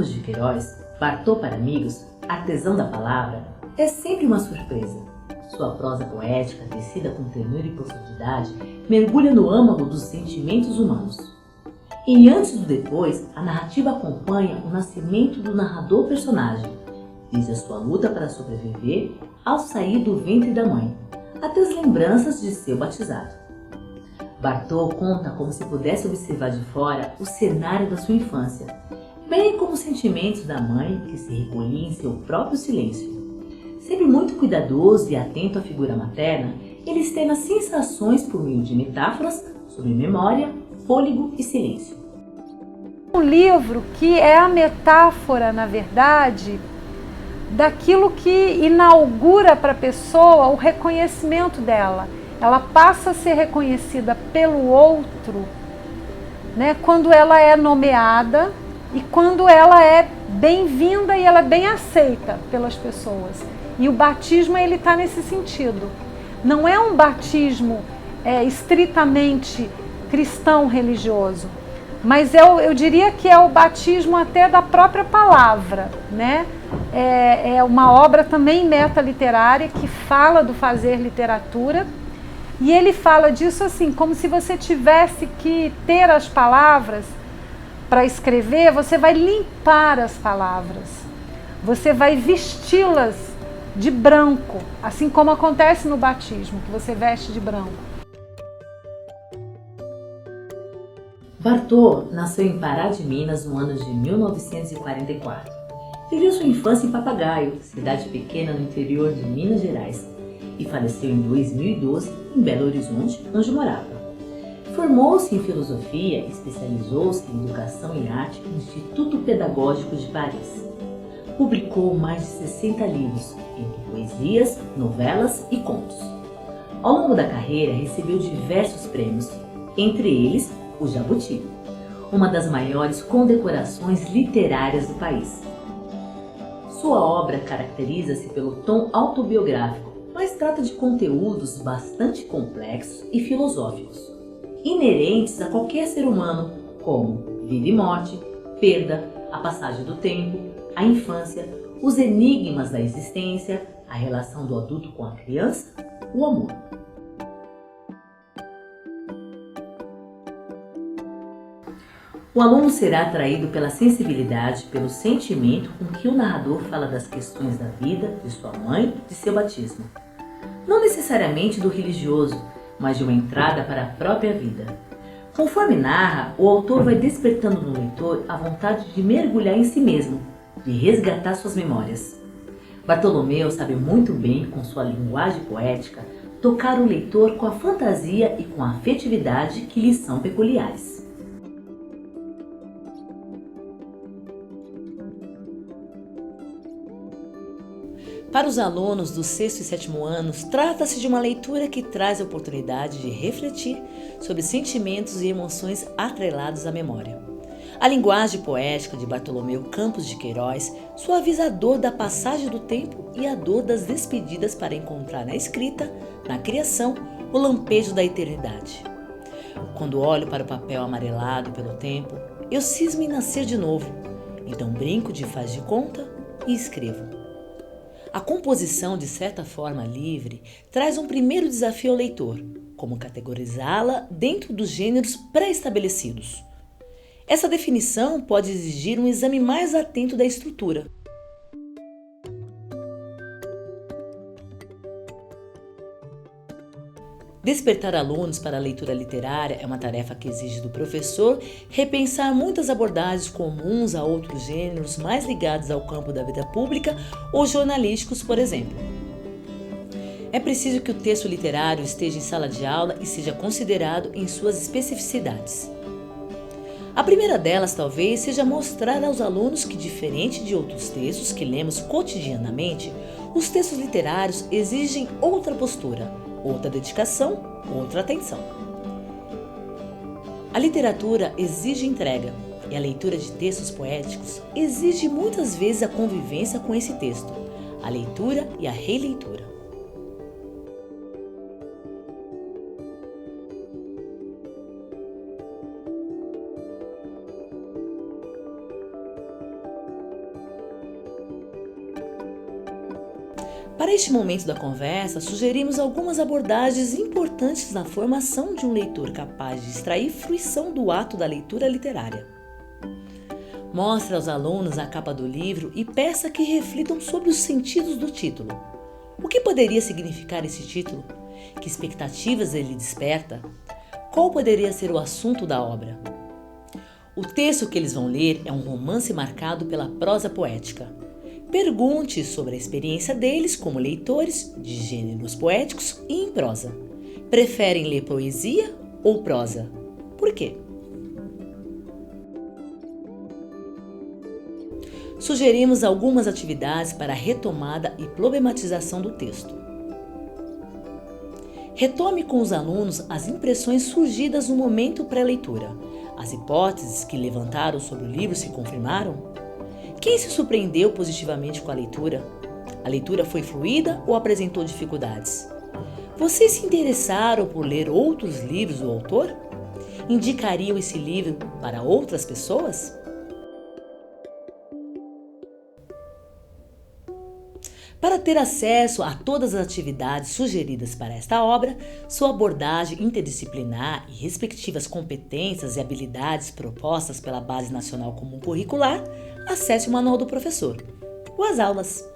Campos de Queiroz, Bartô para amigos, artesão da palavra, é sempre uma surpresa. Sua prosa poética, tecida com ternura e profundidade, mergulha no âmago dos sentimentos humanos. Em Antes do Depois, a narrativa acompanha o nascimento do narrador-personagem, desde a sua luta para sobreviver ao sair do ventre da mãe, até as lembranças de seu batizado. Bartô conta como se pudesse observar de fora o cenário da sua infância, bem como os sentimentos da mãe que se recolhia em seu próprio silêncio. Sempre muito cuidadoso e atento à figura materna, ele externa sensações por meio de metáforas sobre memória, fôlego e silêncio. Um livro que é a metáfora, na verdade, daquilo que inaugura para a pessoa o reconhecimento dela. Ela passa a ser reconhecida pelo outro, né, quando ela é nomeada e quando ela é bem-vinda e ela é bem aceita pelas pessoas. E o batismo ele está nesse sentido. Não é um batismo estritamente cristão religioso, mas eu diria que é o batismo até da própria palavra, né? É uma obra também metaliterária que fala do fazer literatura, e ele fala disso assim, como se você tivesse que ter as palavras para escrever, você vai limpar as palavras, você vai vesti-las de branco, assim como acontece no batismo, que você veste de branco. Bartô nasceu em Pará de Minas no ano de 1944. Viveu sua infância em Papagaio, cidade pequena no interior de Minas Gerais, e faleceu em 2012 em Belo Horizonte, onde morava. Formou-se em filosofia e especializou-se em educação e arte no Instituto Pedagógico de Paris. Publicou mais de 60 livros, entre poesias, novelas e contos. Ao longo da carreira, recebeu diversos prêmios, entre eles o Jabuti, uma das maiores condecorações literárias do país. Sua obra caracteriza-se pelo tom autobiográfico, mas trata de conteúdos bastante complexos e filosóficos, inerentes a qualquer ser humano, como vida e morte, perda, a passagem do tempo, a infância, os enigmas da existência, a relação do adulto com a criança, o amor. O aluno será atraído pela sensibilidade, pelo sentimento com que o narrador fala das questões da vida, de sua mãe, de seu batismo. Não necessariamente do religioso, mas de uma entrada para a própria vida. Conforme narra, o autor vai despertando no leitor a vontade de mergulhar em si mesmo, de resgatar suas memórias. Bartolomeu sabe muito bem, com sua linguagem poética, tocar o leitor com a fantasia e com a afetividade que lhes são peculiares. Para os alunos do sexto e sétimo anos, trata-se de uma leitura que traz a oportunidade de refletir sobre sentimentos e emoções atrelados à memória. A linguagem poética de Bartolomeu Campos de Queiroz suaviza a dor da passagem do tempo e a dor das despedidas para encontrar na escrita, na criação, o lampejo da eternidade. Quando olho para o papel amarelado pelo tempo, eu cismo em nascer de novo, então brinco de faz de conta e escrevo. A composição, de certa forma livre, traz um primeiro desafio ao leitor, como categorizá-la dentro dos gêneros pré-estabelecidos. Essa definição pode exigir um exame mais atento da estrutura. Despertar alunos para a leitura literária é uma tarefa que exige do professor repensar muitas abordagens comuns a outros gêneros mais ligados ao campo da vida pública ou jornalísticos, por exemplo. É preciso que o texto literário esteja em sala de aula e seja considerado em suas especificidades. A primeira delas, talvez, seja mostrar aos alunos que, diferente de outros textos que lemos cotidianamente, os textos literários exigem outra postura, outra dedicação, outra atenção. A literatura exige entrega e a leitura de textos poéticos exige muitas vezes a convivência com esse texto, a leitura e a releitura. Para este momento da conversa, sugerimos algumas abordagens importantes na formação de um leitor capaz de extrair fruição do ato da leitura literária. Mostre aos alunos a capa do livro e peça que reflitam sobre os sentidos do título. O que poderia significar esse título? Que expectativas ele desperta? Qual poderia ser o assunto da obra? O texto que eles vão ler é um romance marcado pela prosa poética. Pergunte sobre a experiência deles como leitores de gêneros poéticos e em prosa. Preferem ler poesia ou prosa? Por quê? Sugerimos algumas atividades para a retomada e problematização do texto. Retome com os alunos as impressões surgidas no momento pré-leitura. As hipóteses que levantaram sobre o livro se confirmaram? Quem se surpreendeu positivamente com a leitura? A leitura foi fluida ou apresentou dificuldades? Vocês se interessaram por ler outros livros do autor? Indicariam esse livro para outras pessoas? Para ter acesso a todas as atividades sugeridas para esta obra, sua abordagem interdisciplinar e respectivas competências e habilidades propostas pela Base Nacional Comum Curricular, acesse o Manual do Professor. Boas aulas!